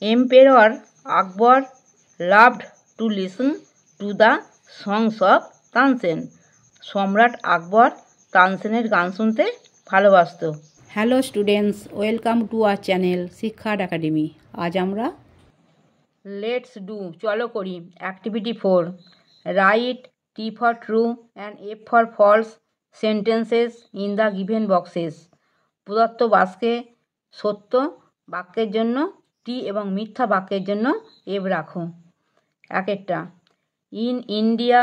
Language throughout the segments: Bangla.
Emperor Akbar loved to listen to the songs of Tansen. সম্রাট আকবর তানসেনের গান শুনতে ভালোবাসত। Hello students, welcome to our channel Shiksha academy. আজ আমরা লেটস ডু চলো করি activity 4 write T for true and F for false sentences in the given boxes. প্রদত্ত বাক্যে সত্য বাক্যের জন্য টি এবং মিথ্যা বাক্যের জন্য এফ রাখো। এক একটা, in India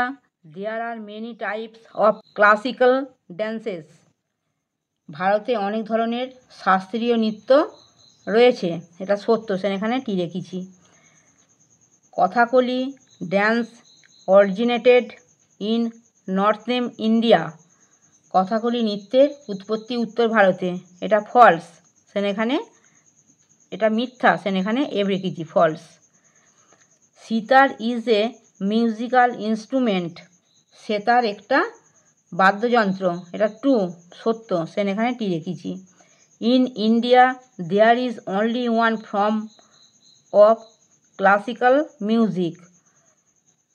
there are many types of classical dances. ভারতে অনেক ধরনের শাস্ত্রীয় নৃত্য রয়েছে, এটা সত্য, সেখানে টি রেখেছি। Kathakali dance originated in northern India. Kathakali নৃত্যের উৎপত্তি উত্তর ভারতে, এটা ফলস, সেখানে এটা মিথ্যা, সেখানে এফ রেখেছি, false. Sitar is a musical instrument. সেতার একটা বাদ্যযন্ত্র, এটা ট্রু, সত্য, সেখানে টি রেখেছি। In India there is only one form of classical music.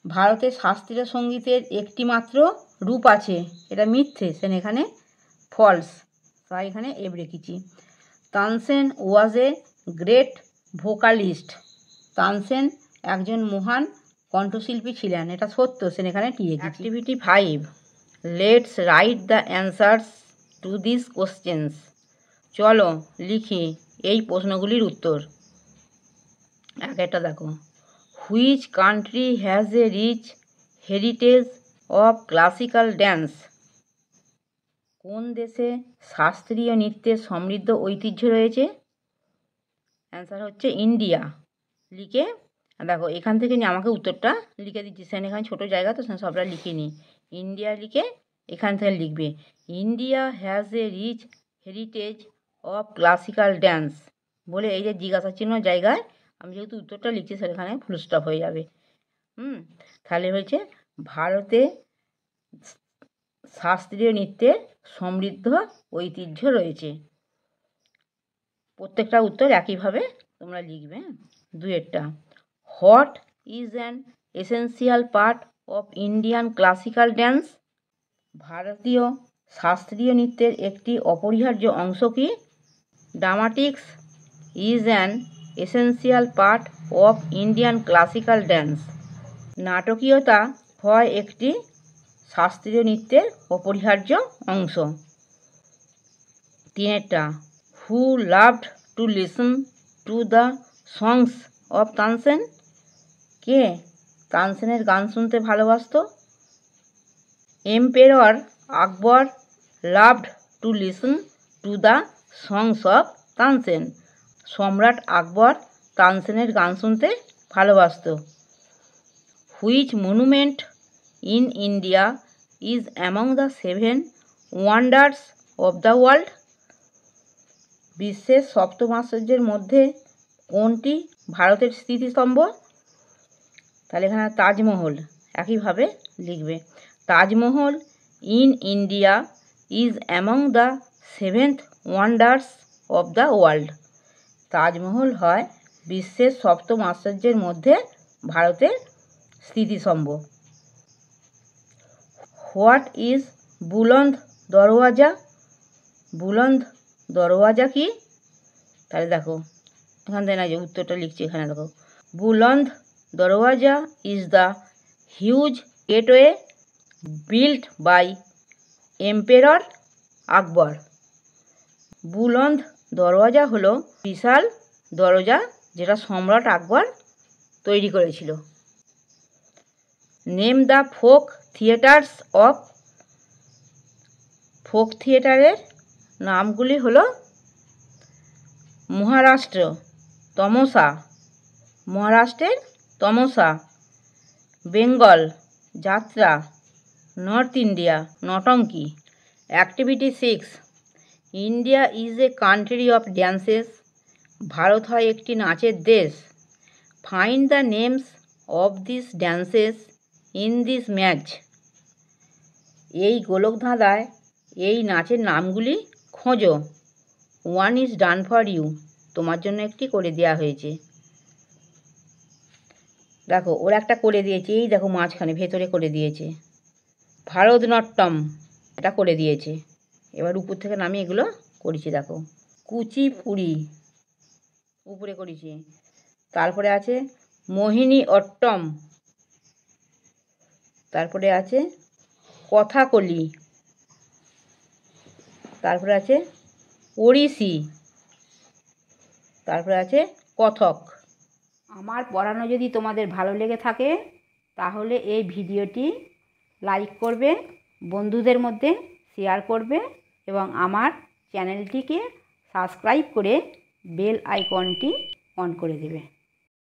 ভারতে শাস্ত্রীয় সঙ্গীতের একটি মাত্র রূপ আছে, এটা মিথ্যে, সেখানে ফলস, তাই এখানে এফ রেখেছি। Tansen was a great vocalist. Tansen একজন মহান কণ্ঠশিল্পী ছিলেন, এটা সত্য, সেখানে টি রেখেছি। Activity 5 let's write the answers to this questions. চলো লিখি এই প্রশ্নগুলির উত্তর। এক একটা দেখো, which country has a rich heritage of classical dance. কোন দেশে শাস্ত্রীয় নৃত্যের সমৃদ্ধ ঐতিহ্য রয়েছে? অ্যান্সার হচ্ছে ইন্ডিয়া। লিখে দেখো, এখান থেকে নিয়ে আমাকে উত্তরটা লিখে দিচ্ছি, এখানে ছোটো জায়গা তো সবটা লিখে নিই। ইন্ডিয়া লিখে এখান থেকে লিখবে India has a rich heritage of classical dance বলে এই যে জিজ্ঞাসা চিহ্ন জায়গায় আমি যেহেতু উত্তরটা লিখছি সেখানে ফুল স্টপ হয়ে যাবে। তাহলে হয়েছে ভারতে শাস্ত্রীয় নৃত্যের সমৃদ্ধ ঐতিহ্য রয়েছে। প্রত্যেকটা উত্তর একইভাবে তোমরা লিখবে। দুয়েরটা, what is an essential part of Indian classical dance. ভারতীয় শাস্ত্রীয় নৃত্যের একটি অপরিহার্য অংশ কি? Dramatics is an essential part of Indian classical dance. নাটকীয়তা হয় একটি শাস্ত্রীয় নৃত্যের অপরিহার্য অংশ। তিনেরটা, who loved to listen to the songs of Tansen. কে তানসেনের গান শুনতে ভালোবাসত? Emperor Akbar loved to listen to the songs of Tansen. সম্রাট আকবর তানসেনের গান শুনতে ভালোবাসত। Which monument in India is among the 7 wonders of the world. বিশ্বের সপ্তম আশ্চর্যের মধ্যে কোনটি ভারতের স্মৃতিস্তম্ভ? তাহলে এখানে তাজমহল, একইভাবে লিখবে Taj Mahal in India is among the 7th wonders of the world. Taj Mahal হয় বিশ্বের সপ্তম আশ্চর্যের মধ্যে ভারতের স্মৃতিস্তম্ভ। হোয়াট ইজ বুলন্দ দরওয়াজা। বুলন্দ দরওয়াজা কি? তাহলে দেখো এখান থেকে না যে উত্তরটা লিখছি, এখানে দেখো Buland Darwaza is the huge gateway built by emperor Akbar. Buland Darwaza হলো বিশাল দরজা যেটা সম্রাট আকবর তৈরি করেছিল। Name the folk theatres of. Folk থিয়েটারের নামগুলি হলো মহারাষ্ট্র তমসা, মহারাষ্ট্রের Tamasha, Bengal jatra, north India nautanki. Activity 6 India is a country of dances. ভারত হয় একটি নাচের দেশ। Find the names of this dances in this match. এই গোলক ধাঁধায় এই নাচের নামগুলি খোঁজো। 1 ইজ ডান ফর ইউ, তোমার জন্য একটি করে দেওয়া হয়েছে। দেখো ওরা একটা করে দিয়েছে, এই দেখো মাঝখানে ভেতরে করে দিয়েছে। ভারতনাট্যম এটা করে দিয়েছে। এবার উপর থেকে নামিয়ে এগুলো করেছি দেখো। কুচিপুড়ি উপরে করেছি। তারপরে আছে মোহিনী অট্টম, তারপরে আছে কথাকলি, তারপরে আছে ওড়িশি, তারপরে আছে কথক। আমার পড়ানো যদি তোমাদের ভালো লেগে থাকে তাহলে এই ভিডিওটি লাইক করবে, বন্ধুদের মধ্যে শেয়ার করবে এবং আমার চ্যানেলটিকে সাবস্ক্রাইব করে বেল আইকনটি অন করে দেবে।